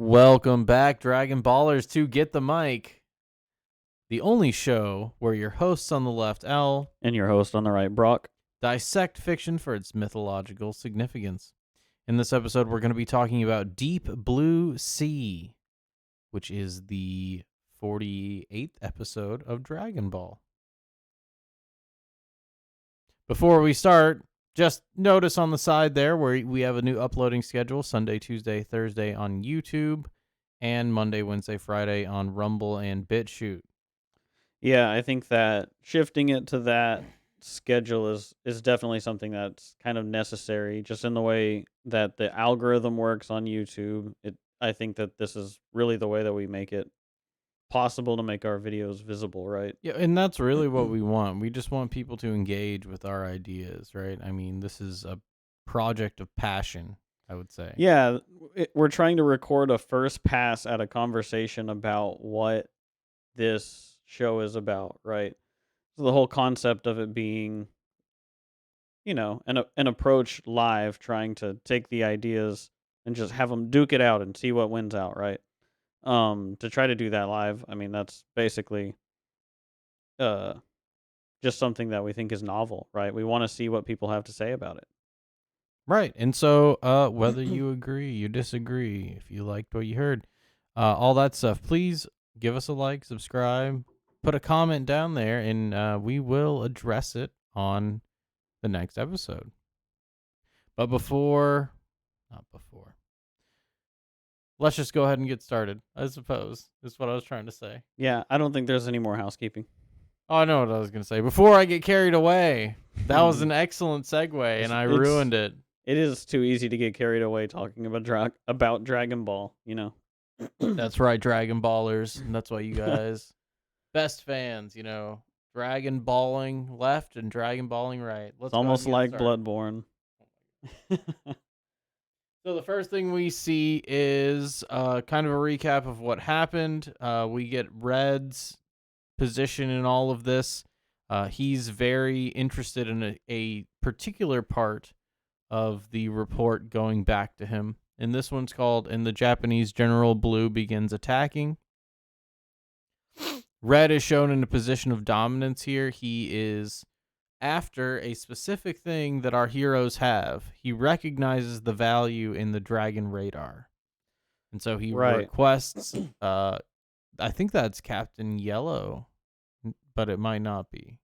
Welcome back, Dragon Ballers, to Get the Mic, the only show where your hosts on the left, Al, And your host on the right, Brock. dissect fiction for its mythological significance. In this episode, we're going to be talking about Deep Blue Sea, which is the 48th episode of Dragon Ball. Before we start, just notice on the side there where we have a new uploading schedule: Sunday, Tuesday, Thursday on YouTube, and Monday, Wednesday, Friday on Rumble and BitChute. Yeah, I think that shifting it to that schedule is definitely something that's kind of necessary, just in the way that the algorithm works on YouTube. I think that this is really the way that we make it possible to make our videos visible, right? Yeah, and that's really what we want. We just want people to engage with our ideas, right? I mean, this is a project of passion, I would say. Yeah, we're trying to record a first pass at a conversation about what this show is about, right? So the whole concept of it being an approach live, trying to take the ideas and just have them duke it out and see what wins out, right? To try to do that live, I mean, that's basically uh just something that we think is novel, right? We want to see what people have to say about Right. And so whether you agree, you disagree, if you liked what you heard, all that stuff, please give us a like, subscribe, put a comment down there, and we will address it on the next episode. But not before, let's just go ahead and get started, I suppose, is what I was trying to say. Yeah, I don't think there's any more housekeeping. Oh, I know what I was going to say. Before I get carried away, that was an excellent segue, and I ruined it. It is too easy to get carried away talking about Dragon Ball, That's right, Dragon Ballers. And that's why you guys, best fans, Dragon Balling left and Dragon Balling right. It's almost like Bloodborne. So the first thing we see is kind of a recap of what happened. We get Red's position in all of this. He's very interested in a particular part of the report going back to him. And this one's called, in the Japanese, General Blue begins attacking. Red is shown in a position of dominance here. He is after a specific thing that our heroes have. He recognizes the value in the Dragon Radar. And so he requests, I think that's Captain Yellow, but it might not be.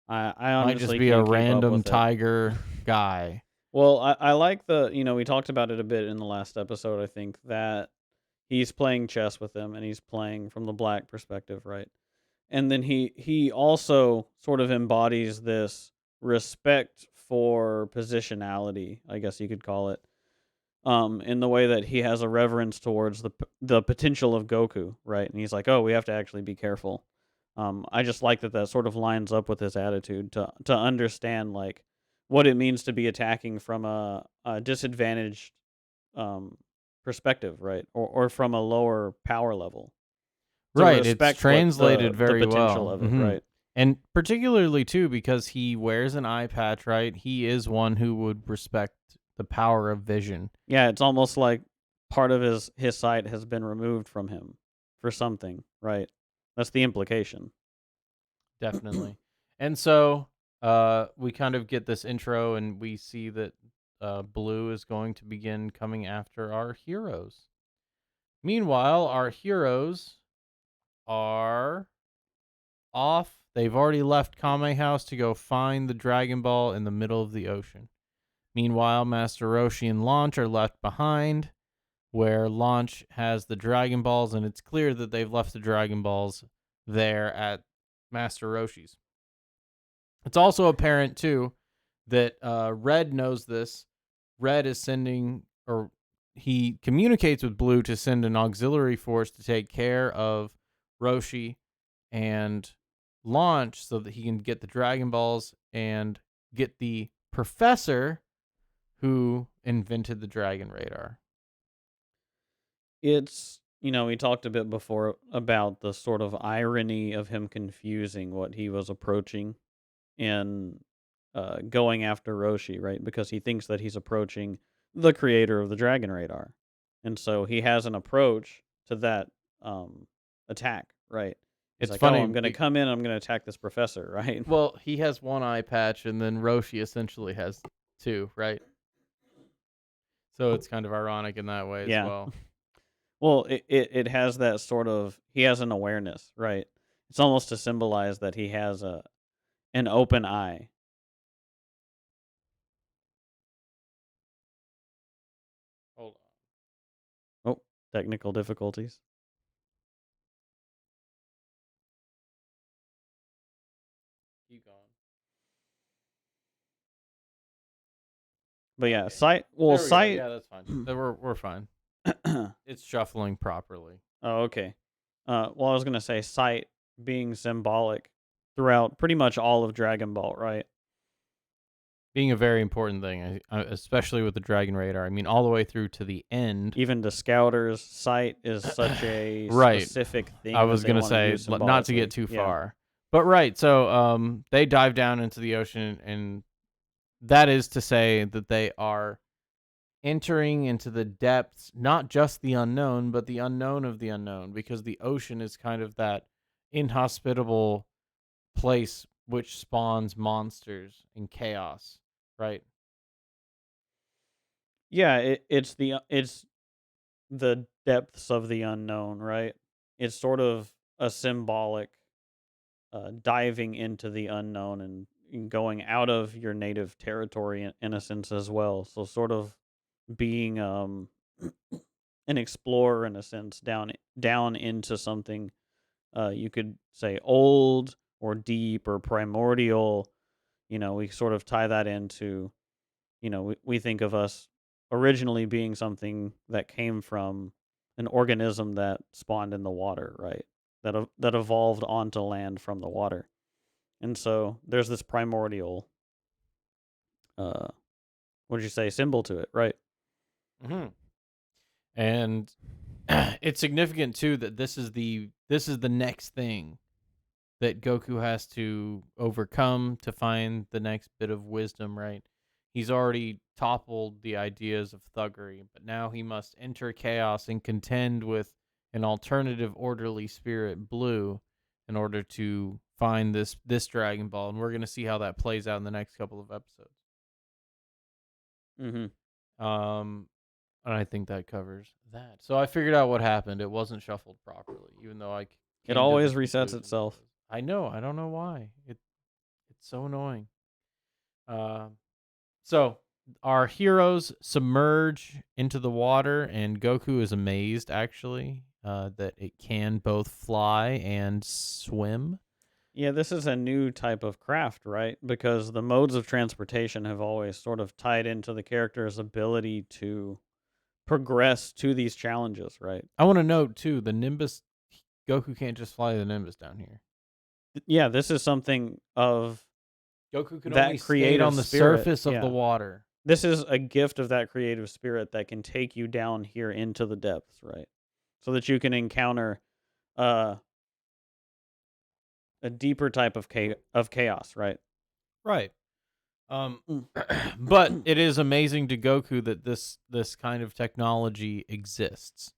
I honestly might just be a random tiger guy. Well, I like we talked about it a bit in the last episode, I think, that he's playing chess with him and he's playing from the black perspective, right? And then he also sort of embodies this respect for positionality, I guess you could call it, in the way that he has a reverence towards the potential of Goku, right? And he's like, oh, we have to actually be careful. I just like that sort of lines up with his attitude to understand, like, what it means to be attacking from a disadvantaged perspective, right? Or from a lower power level. Right, it's translated very the potential well. of it, right? And particularly, too, because he wears an eye patch, right? He is one who would respect the power of vision. Yeah, it's almost like part of his sight has been removed from him for something, right? That's the implication. Definitely. And so we kind of get this intro, and we see that Blue is going to begin coming after our heroes. Meanwhile, our heroes are off. They've already left Kame House to go find the Dragon Ball in the middle of the ocean. Meanwhile, Master Roshi and Launch are left behind, where Launch has the Dragon Balls, and it's clear that they've left the Dragon Balls there at Master Roshi's. It's also apparent, too, that Red knows this. Red is sending, or he communicates with Blue to send an auxiliary force to take care of Roshi and Launch so that he can get the Dragon Balls and get the professor who invented the Dragon Radar. It's, we talked a bit before about the sort of irony of him confusing what he was approaching in going after Roshi, right? Because he thinks that he's approaching the creator of the Dragon Radar. and so he has an approach to that um, attack. Right? He's It's like, "Oh, I'm funny. going to come in. I'm going to attack this professor." Right? Well, he has one eye patch, and then Roshi essentially has two, right? So it's kind of ironic in that way as Yeah. well. Well, it has that sort of he has an awareness, right? It's almost to symbolize that he has a an open eye. Hold on. Oh, technical difficulties. Keep going. But yeah, Okay. sight. Well, There we go. sight. Yeah, that's fine. We're fine. It's shuffling properly. Oh, okay. Well, I was gonna say sight being symbolic throughout pretty much all of Dragon Ball, right? Being a very important thing, especially with the Dragon Radar. I mean, all the way through to the end. Even to Scouters, sight is such a Right. specific I thing that was they gonna want to say use not to get symbolically. too Yeah. far, but right. So they dive down into the ocean, and that is to say that they are entering into the depths, not just the unknown, but the unknown of the unknown, because the ocean is kind of that inhospitable place which spawns monsters and chaos, right? Yeah, it's the depths of the unknown, right? It's sort of a symbolic diving into the unknown and going out of your native territory in a sense as well. So sort of being an explorer in a sense down into something you could say old or deep or primordial. We sort of tie that into we think of us originally being something that came from an organism that spawned in the water, right? That evolved onto land from the water. And so there's this primordial uh what did you say symbol to it, right? Hmm. And it's significant too that this is the next thing that Goku has to overcome to find the next bit of wisdom, right? He's already toppled the ideas of thuggery, but now he must enter chaos and contend with an alternative orderly spirit, Blue, in order to find this Dragon Ball, and we're going to see how that plays out in the next couple of episodes. Mhm. Um and I think that covers that. So I figured out what happened. It wasn't shuffled properly, even though I It came to the always resets conclusion that it itself. was. I know. I don't know why. It's so annoying. Uh, so our heroes submerge into the water, and Goku is amazed actually that it can both fly and swim. Yeah, this is a new type of craft, right? Because the modes of transportation have always sort of tied into the character's ability to progress to these challenges, right? I want to note too, the Nimbus. Goku can't just fly the Nimbus down here. Yeah, this is something of Goku can only that skate creative on the spirit. surface of the Yeah. water. This is a gift of that creative spirit that can take you down here into the depths, right? So that you can encounter uh, a deeper type of chaos, right? Right. Um, Mm. but it is amazing to Goku that this kind of technology exists,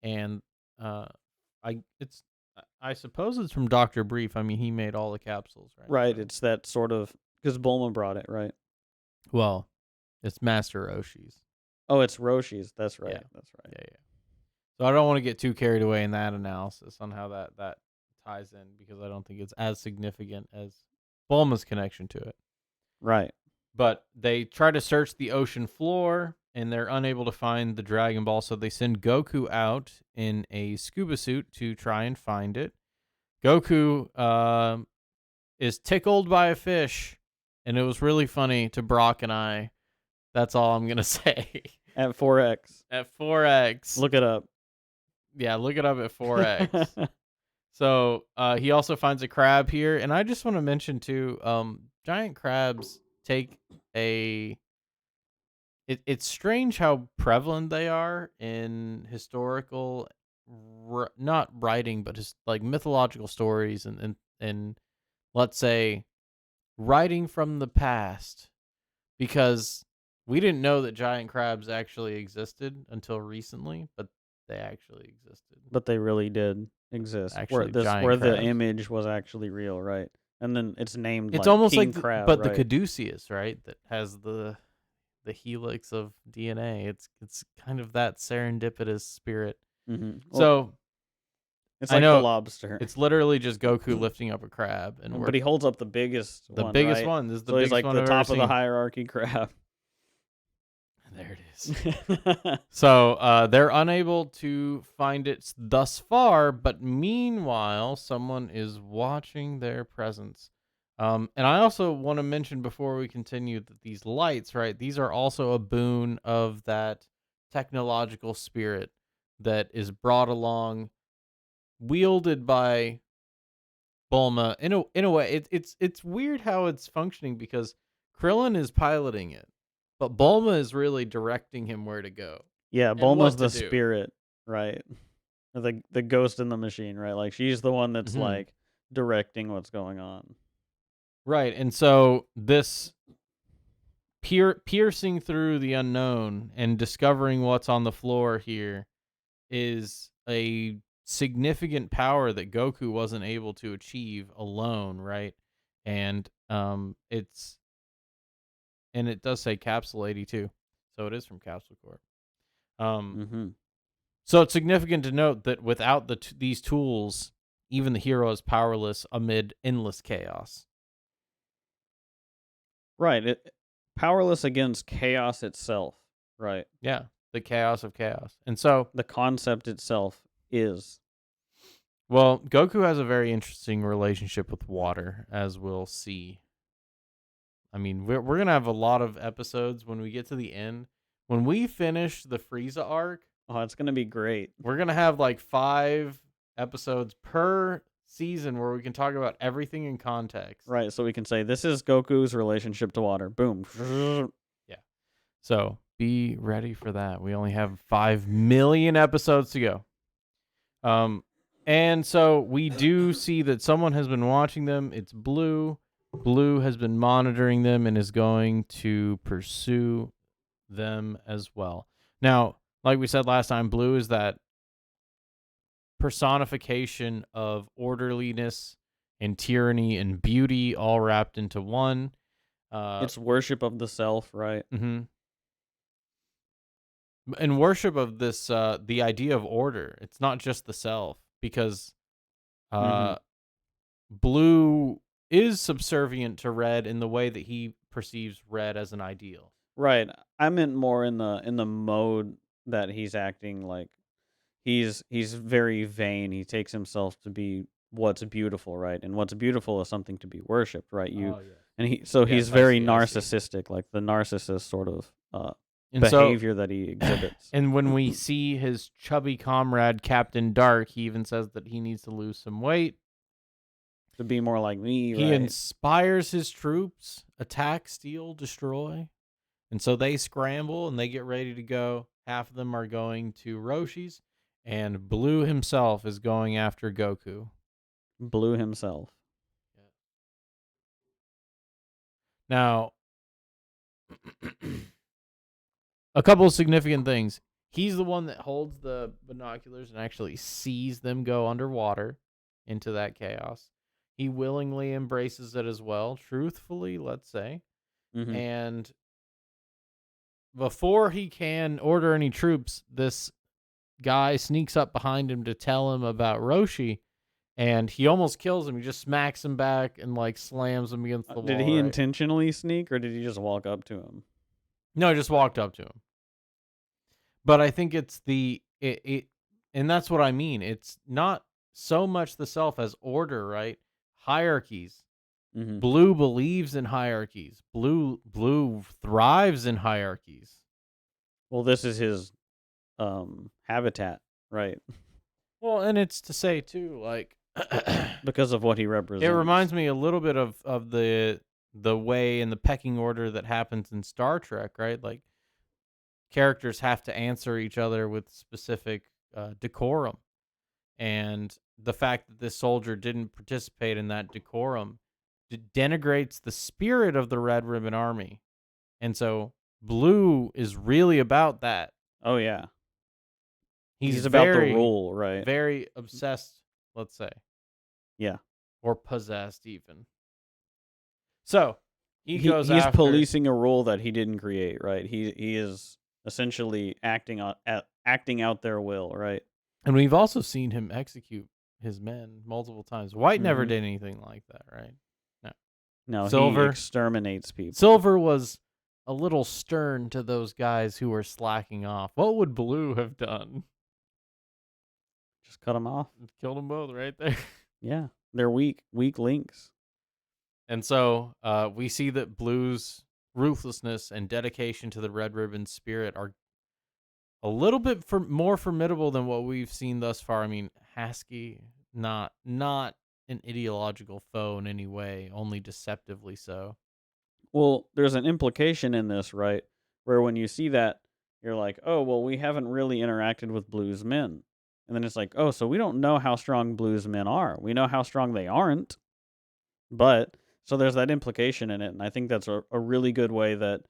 and uh, I suppose it's from Doctor Brief. I mean, he made all the capsules, right? Right, So, it's that sort of because Bulma brought it, right? well, it's Master Roshi's. Oh, it's Roshi's. That's Yeah, right. That's right. yeah, yeah. So I don't want to get too carried away in that analysis on how that ties in because I don't think it's as significant as Bulma's connection to it. Right. But they try to search the ocean floor and they're unable to find the Dragon Ball, so they send Goku out in a scuba suit to try and find it. Goku is tickled by a fish, and it was really funny to Brock and I. That's all I'm gonna say. At 4x. At 4x, Look it up. yeah, look it up at 4x. So he also finds a crab here, and I just want to mention too, giant crabs take a it's strange how prevalent they are in historical, not writing, but just like mythological stories and let's say writing from the past because We didn't know that giant crabs actually existed until recently, but they actually existed. But they really did exist. Actually, giant Where the crabs. image was actually real, right? And then it's named It's like almost king like, crab, but the right? caduceus, right? That has the helix of DNA. It's kind of that serendipitous spirit. Well, So it's I like the know lobster. it's literally just Goku lifting up a crab, and we're But he holds up the biggest the one, biggest right? one. This is the So he's biggest like one the I've ever top of the seen. hierarchy crab. There it is. So they're unable to find it thus far, but meanwhile, someone is watching their presence. And I also want to mention before we continue that these lights, right? These are also a boon of that technological spirit that is brought along, wielded by Bulma. In a way, it's weird how it's functioning because Krillin is piloting it, but Bulma is really directing him where to go Yeah, and Bulma's what to the do. spirit, right? Or the ghost in the machine, right? Like she's the one that's Hmm. like directing what's going on. Right, and so this piercing through the unknown and discovering what's on the floor here is a significant power that Goku wasn't able to achieve alone, right? And it does say Capsule 82, so it is from Capsule Corp. Um, Mm-hmm. so it's significant to note that without these tools, even the hero is powerless amid endless chaos. Right. Powerless against chaos itself. Right. Yeah, the chaos of chaos. And so, The concept itself is. well, Goku has a very interesting relationship with water, as we'll see. I mean, we're gonna have a lot of episodes when we get to the end. When we finish the Frieza arc, Oh, it's gonna be great. we're gonna have like 5 episodes per season where we can talk about everything in context. Right. So we can say this is Goku's relationship to water. Boom. Yeah. So be ready for that. We only have 5 million episodes to go. Um, and so we do see that someone has been watching them. It's Blue. Blue has been monitoring them and is going to pursue them as well. Now, like we said last time, Blue is that personification of orderliness and tyranny and beauty all wrapped into one. Uh, It's worship of the self, right? mhm. And worship of this, the idea of order. It's not just the self because Mm-hmm. uh, Blue is subservient to Red in the way that he perceives Red as an ideal. Right. I meant more in the mode that he's acting like he's very vain. He takes himself to be what's beautiful, right? And what's beautiful is something to be worshipped, right? Oh yes, He's yes, I very see, I see. narcissistic, like the narcissist sort of And so, behavior that he exhibits. and when we see his chubby comrade Captain Dark, he even says that he needs to lose some weight. To be more like me, He right? inspires his troops, attack, steal, destroy. And so they scramble and they get ready to go. Half of them are going to Roshi's, and Blue himself is going after Goku. Blue himself. Now, a couple of significant things. He's the one that holds the binoculars and actually sees them go underwater into that chaos. He willingly embraces it as well, truthfully, let's say. Hmm. And before he can order any troops, this guy sneaks up behind him to tell him about Roshi, and he almost kills him. He just smacks him back and like slams him against the Did wall, he right? intentionally sneak, or did he just walk up to him? No, he just walked up to him. But I think it's and that's what I mean. It's not so much the self as order, right? Hierarchies. Hmm. Blue believes in hierarchies. Blue thrives in hierarchies. Well, this is his habitat, right? Well, and it's to say too, like Because of what he it represents. reminds me a little bit of the way and the pecking order that happens in Star Trek, right? Like characters have to answer each other with specific decorum, and the fact that this soldier didn't participate in that decorum denigrates the spirit of the Red Ribbon Army, and so Blue is really about that. Oh yeah. He's He's about the very, rule, right? very obsessed, let's say, Yeah. or possessed even. So he He goes he's after, policing a rule that he didn't create, right? He is essentially acting out their will, right? and we've also seen him execute his men multiple times. White never Mhm. did anything like that, right? No. No, he Silver. exterminates people. Silver was a little stern to those guys who were slacking off. What would Blue have done? Just cut him off. Killed them both right there. Yeah. They're weak links. And so we see that Blue's ruthlessness and dedication to the Red Ribbon spirit are a little bit more formidable than what we've seen thus far. I mean, Hasky, not an ideological foe in any way, only deceptively so. Well, there's an implication in this, right? Where when you see that, you're like, oh, well, we haven't really interacted with Blues men. And then it's like, oh, so we don't know how strong Blues men are. We know how strong they aren't. But so there's that implication in it. And I think that's a really good way that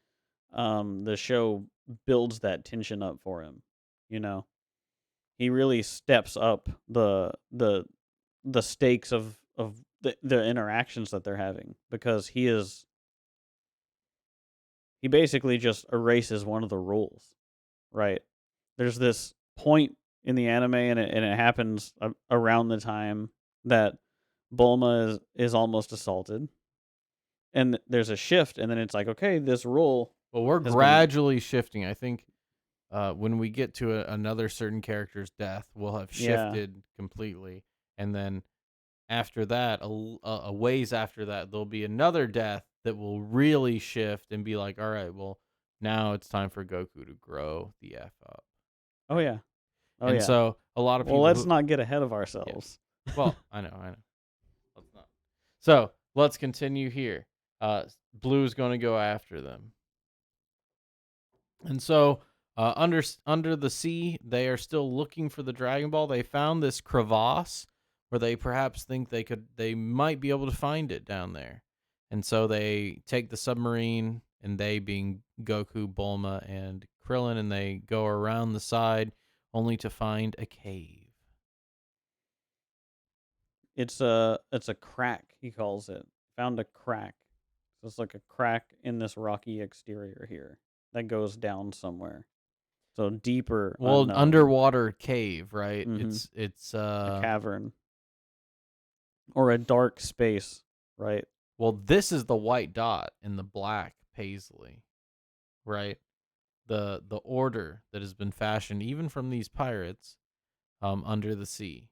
the show builds that tension up for him. You know, he really steps up the stakes of the interactions that they're having because he basically just erases one of the rules, right? There's this point in the anime, and it happens around the time that Bulma is almost assaulted, and there's a shift, and then it's like, okay, this rule Well, we're has been, gradually shifting. I think when we get to another certain character's death, we'll have yeah, shifted completely, and then after that, a ways after that, there'll be another death that will really shift and be like, all right, well, now it's time for Goku to grow the f up. oh yeah, oh And yeah. so a lot of Well, people let's who, not get ahead of yeah, ourselves. well, I know. Let's not. So let's continue here. Blue's going to go after them. And so, under the sea, they are still looking for the Dragon Ball. They found this crevasse where they perhaps think they might be able to find it down there. And so they take the submarine, and they being Goku, Bulma, and Krillin, and they go around the side, only to find a cave. It's a crack, he calls it. Found a crack. So it's like a crack in this rocky exterior here that goes down somewhere. So deeper Well, unknown. underwater cave, right? Mhm. It's A cavern or a dark space, right? well, this is the white dot in the black paisley, right? The order that has been fashioned even from these pirates under the sea.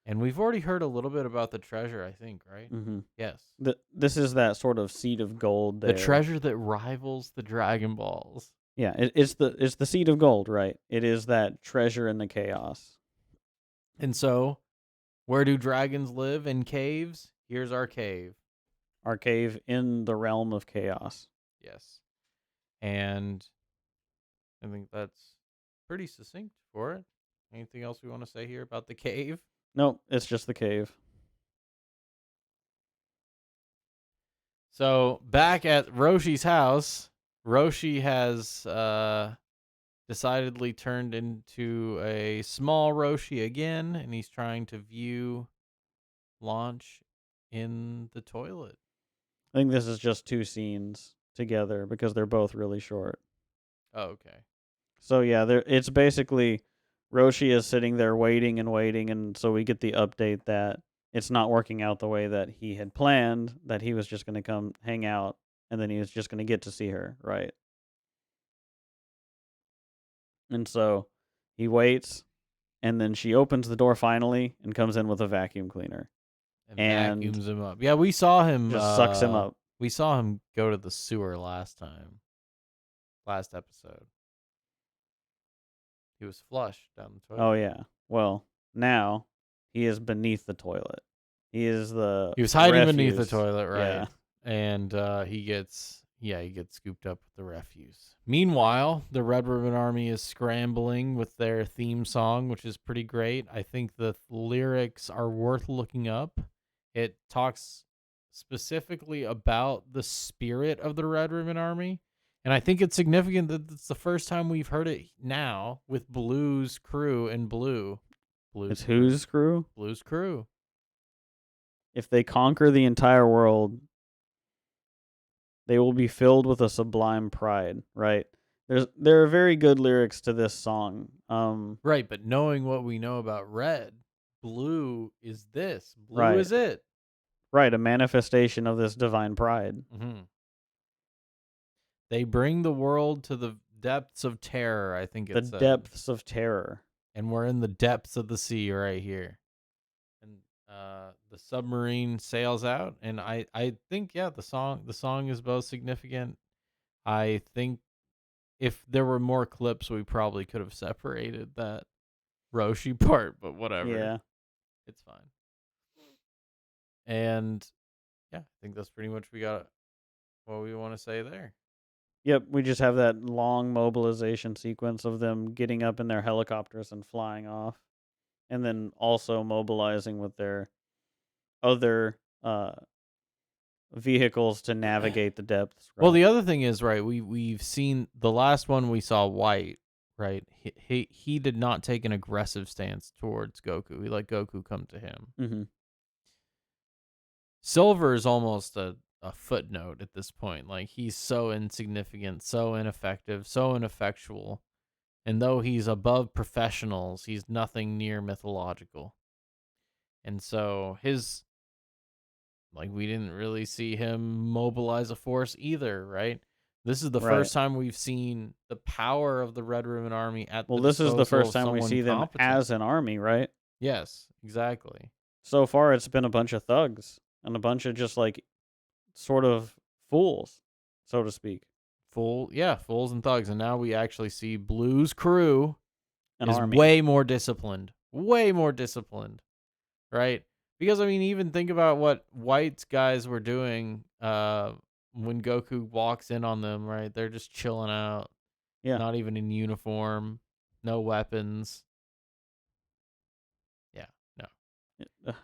And we've already heard a little bit about the treasure, I think, right? Mhm. Yes. This is that sort of seed of gold The there. treasure that rivals the Dragon Balls. Yeah, it's the seed of gold, right? It is that treasure in the chaos. And so, where do dragons live? In caves? Here's our cave. Our cave in the realm of chaos. Yes. And I think that's pretty succinct for it. Anything else we want to say here about the cave? Nope, it's just the cave. So back at Roshi's house, Roshi has decidedly turned into a small Roshi again, and he's trying to view launch in the toilet. I think this is just two scenes together because they're both really short. Oh, okay. So yeah, there it's basically Roshi is sitting there waiting and waiting, and so we get the update that it's not working out the way that he had planned, that he was just going to come hang out and then he was just going to get to see her, right? And so he waits and then she opens the door finally and comes in with a vacuum cleaner And and vacuums him up. Yeah, we saw him. just sucks him up. We saw him go to the sewer last time. Last episode, he was flushed down the Oh toilet. yeah. Well, now he is beneath the toilet. He is the He was hiding beneath the refuse. toilet, right? Yeah. And he gets scooped up with the refuse. Meanwhile, the Red Ribbon Army is scrambling with their theme song, which is pretty great. I think the lyrics are worth looking up. It talks specifically about the spirit of the Red Ribbon Army, And I think it's significant that it's the first time we've heard it now with Blue's crew and Blue. Blue's It's crew. whose crew? Blue's crew. If they conquer the entire world, they will be filled with a sublime pride, right? There are very good lyrics to this song. Right, but knowing what we know about Red, Blue is this. Blue Right. is it. Right, a manifestation of this divine pride. Hmm. They bring the world to the depths of terror, I think The it said. depths of terror. And we're in the depths of the sea right here. And the submarine sails out, and I think, yeah, the song is both significant. I think if there were more clips, we probably could have separated that Roshi part, but whatever. Yeah. It's fine. And yeah, I think that's pretty much we got what we want to say there. Yep, we just have that long mobilization sequence of them getting up in their helicopters and flying off, and then also mobilizing with their other vehicles to navigate the depths, Well, right? the other thing is, right, we've seen the last one we saw White, right? He did not take an aggressive stance towards Goku. He let Goku come to him. Mhm. Silver is almost a footnote at this point. Like, he's so insignificant, so ineffective, so ineffectual. And though he's above professionals, he's nothing near mythological. And so we didn't really see him mobilize a force either, right? This is the Right. first time we've seen the power of the Red Ribbon Army at Well, the this is the disposal first of time we someone see them competent. as an army, right? Yes, exactly. So far it's been a bunch of thugs and a bunch of just like sort of fools, so to speak. Fools and thugs. And now we actually see Blue's crew An is army. way more disciplined, right? Because I mean, even think about what White's guys were doing when Goku walks in on them, right? They're just chilling out, Yeah. not even in uniform, no weapons. Yeah, no. Ugh.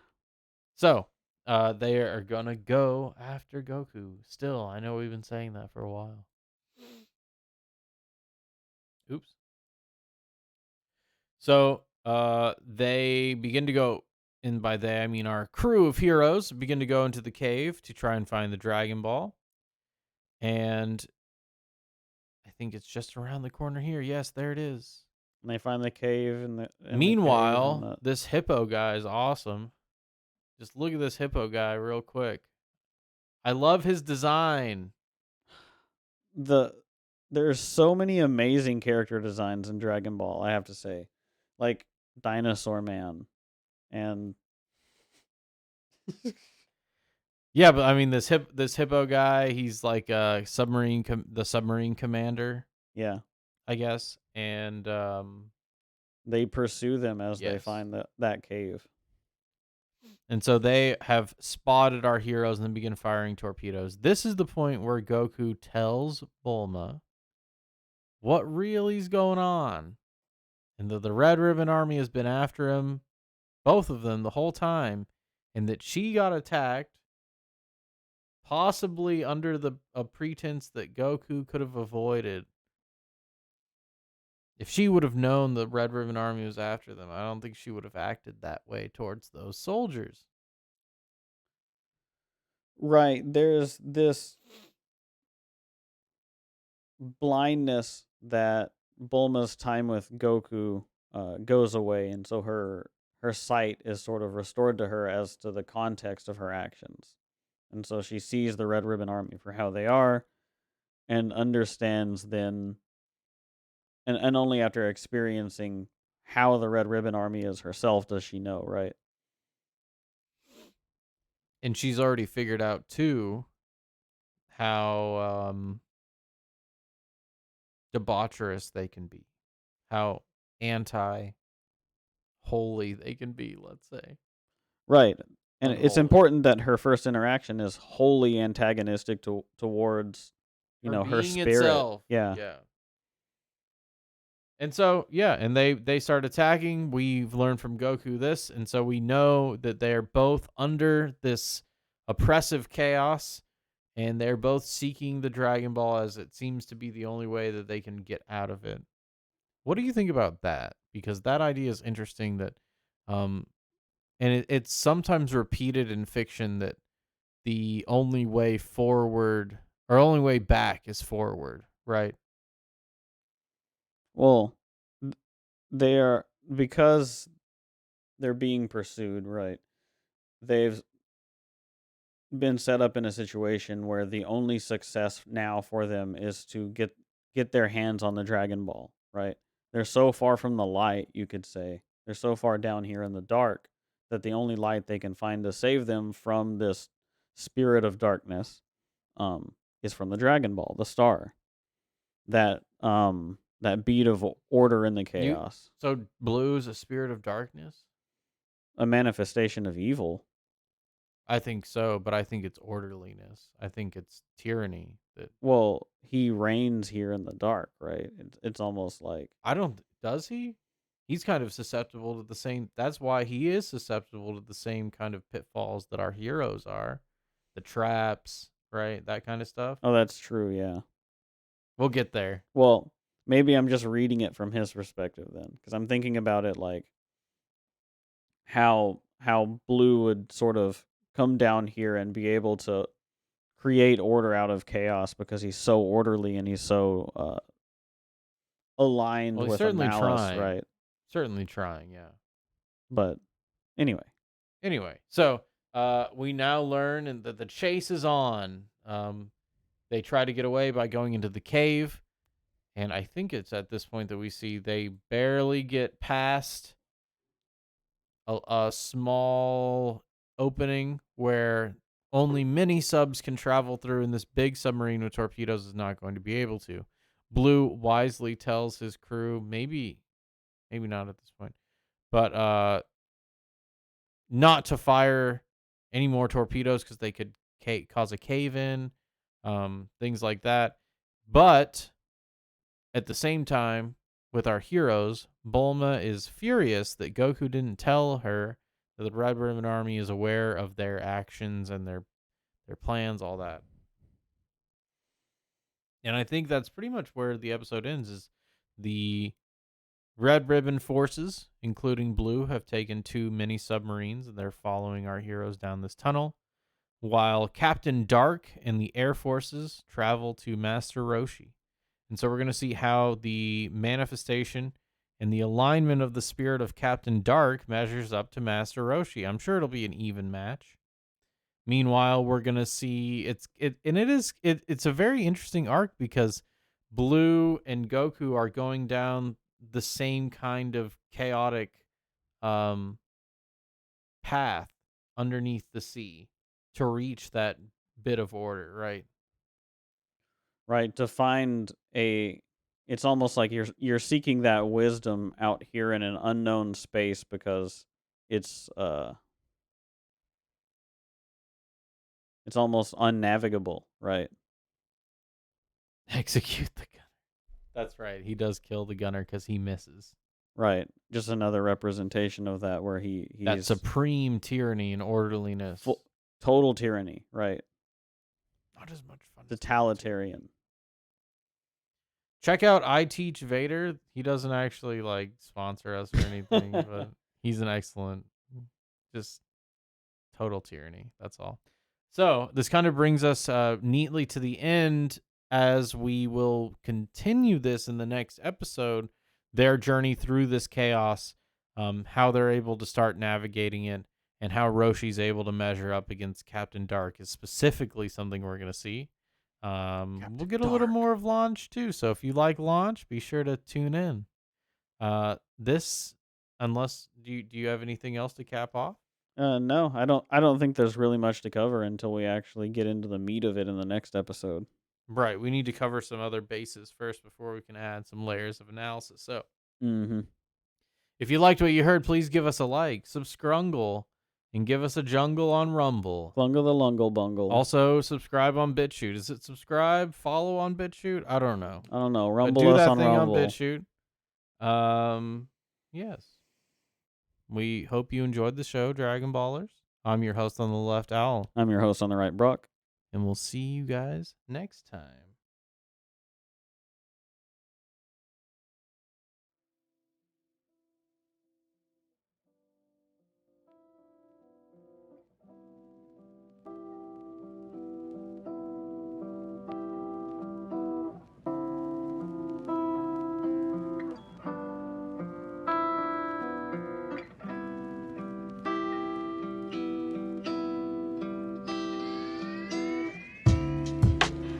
So, they are gonna go after Goku. Still, I know we've been saying that for a while. Oops. So, they begin to go, and by they I mean our crew of heroes begin to go into the cave to try and find the Dragon Ball. And I think it's just around the corner here. Yes, there it is. And they find the cave in the cave and Meanwhile, this hippo guy is awesome. Just look at this hippo guy real quick. I love his design. the there's so many amazing character designs in Dragon Ball, I have to say. Like Dinosaur Man and Yeah, but I mean this hippo guy, he's like a the submarine commander, yeah, I guess. And they pursue them as they yes. find that cave. And so they have spotted our heroes and then begin firing torpedoes. This is the point where Goku tells Bulma what really is going on, and that the Red Ribbon Army has been after him, both of them, the whole time, and that she got attacked, possibly under a pretense that Goku could have avoided. If she would have known the Red Ribbon Army was after them, I don't think she would have acted that way towards those soldiers. Right, there's this blindness that Bulma's time with Goku goes away, and so her sight is sort of restored to her as to the context of her actions. And so she sees the Red Ribbon Army for how they are and understands then, and only after experiencing how the Red Ribbon Army is herself does she know, right? And she's already figured out, too, how debaucherous they can be, how anti holy they can be, let's say. Right. And it's Unholy. important that her first interaction is wholly antagonistic towards, Her her being spirit. itself. Yeah. Yeah. And so, yeah, and they start attacking. We've learned from Goku this, and so we know that they're both under this oppressive chaos, and they're both seeking the Dragon Ball as it seems to be the only way that they can get out of it. What do you think about that? Because that idea is interesting that um and it's sometimes repeated in fiction that the only way forward or only way back is forward, right? Well, th- they are, because they're being pursued, right? They've been set up in a situation where the only success now for them is to get their hands on the Dragon Ball, right? They're so far from the light, you could say. They're so far down here in the dark that the only light they can find to save them from this spirit of darkness is from the Dragon Ball, the star. That beat of order in the You chaos, so blue is a spirit of darkness? a manifestation of evil. I think so, but I think it's orderliness. I think it's tyranny that Well, he reigns here in the dark, right? It's almost like, I don't does he? He's kind of susceptible to the same that's why he is susceptible to the same kind of pitfalls that our heroes are. The traps, right? That kind of stuff. oh, that's true, yeah. We'll get there. Well, maybe I'm just reading it from his perspective then, because I'm thinking about it like how Blue would sort of come down here and be able to create order out of chaos because he's so orderly and he's so aligned Well, he's with a certainly malice, trying. right? Certainly trying, yeah. But anyway, Anyway, so we now learn and that the chase is on. They try to get away by going into the cave, and I think it's at this point that we see they barely get past a small opening where only mini subs can travel through, and this big submarine with torpedoes is not going to be able to. Blue wisely tells his crew, maybe not at this point, but not to fire any more torpedoes because they could cause a cave in, things like that. But at the same time, with our heroes, Bulma is furious that Goku didn't tell her that the Red Ribbon Army is aware of their actions and their plans, all that. And I think that's pretty much where the episode ends. Is the Red Ribbon forces, including Blue, have taken 2 mini submarines and they're following our heroes down this tunnel, while Captain Dark and the Air Forces travel to Master Roshi. And so we're going to see how the manifestation and the alignment of the spirit of Captain Dark measures up to Master Roshi. I'm sure it'll be an even match. Meanwhile, we're going to see it's a very interesting arc because Blue and Goku are going down the same kind of chaotic um path underneath the sea to reach that bit of order, right? right, to find a, it's almost like you're seeking that wisdom out here in an unknown space because it's uh it's almost unnavigable, right? Execute the gunner. That's right. He does kill the gunner because he misses. Right. Just another representation of that where That he's supreme tyranny and orderliness. full, total tyranny, right? Not as much fun as total tyranny. Totalitarian. Check out I Teach Vader. He doesn't actually like sponsor us or anything, but he's an excellent, just total tyranny. That's all. So this kind of brings us neatly to the end as we will continue this in the next episode. Their journey through this chaos, how they're able to start navigating it, and how Roshi's able to measure up against Captain Dark is specifically something we're going to see. We'll get a little more of Launch too. So if you like Launch, be sure to tune in. This, unless do you have anything else to cap off? No, I don't think there's really much to cover until we actually get into the meat of it in the next episode. Right. We need to cover some other bases first before we can add some layers of analysis. So Mm-hmm. if you liked what you heard, please give us a like, subscribe, and give us a jungle on Rumble. Clungle the Lungle Bungle. Also, subscribe on BitChute. Is it subscribe, follow on BitChute? I don't know. I don't know. But Rumble do us that on thing on Rumble. BitChute. Yes. We hope you enjoyed the show, Dragon Ballers. I'm your host on the left, Owl. I'm your host on the right, Brock. and we'll see you guys next time.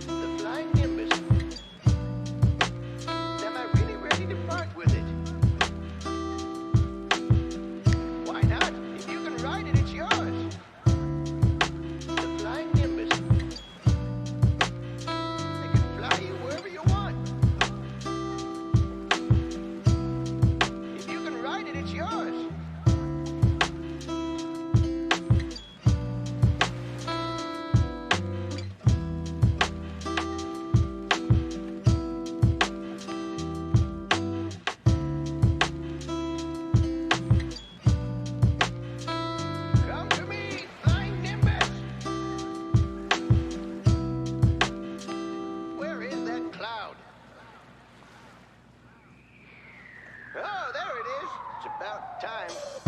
The flying nimbus. Am I really ready to part with it? Why not? If you can ride it, it's yours. The flying nimbus. It can fly you wherever you want. If you can ride it, it's yours. Come to me, flying nimbus. Where is that cloud? Oh, there it is. It's about time.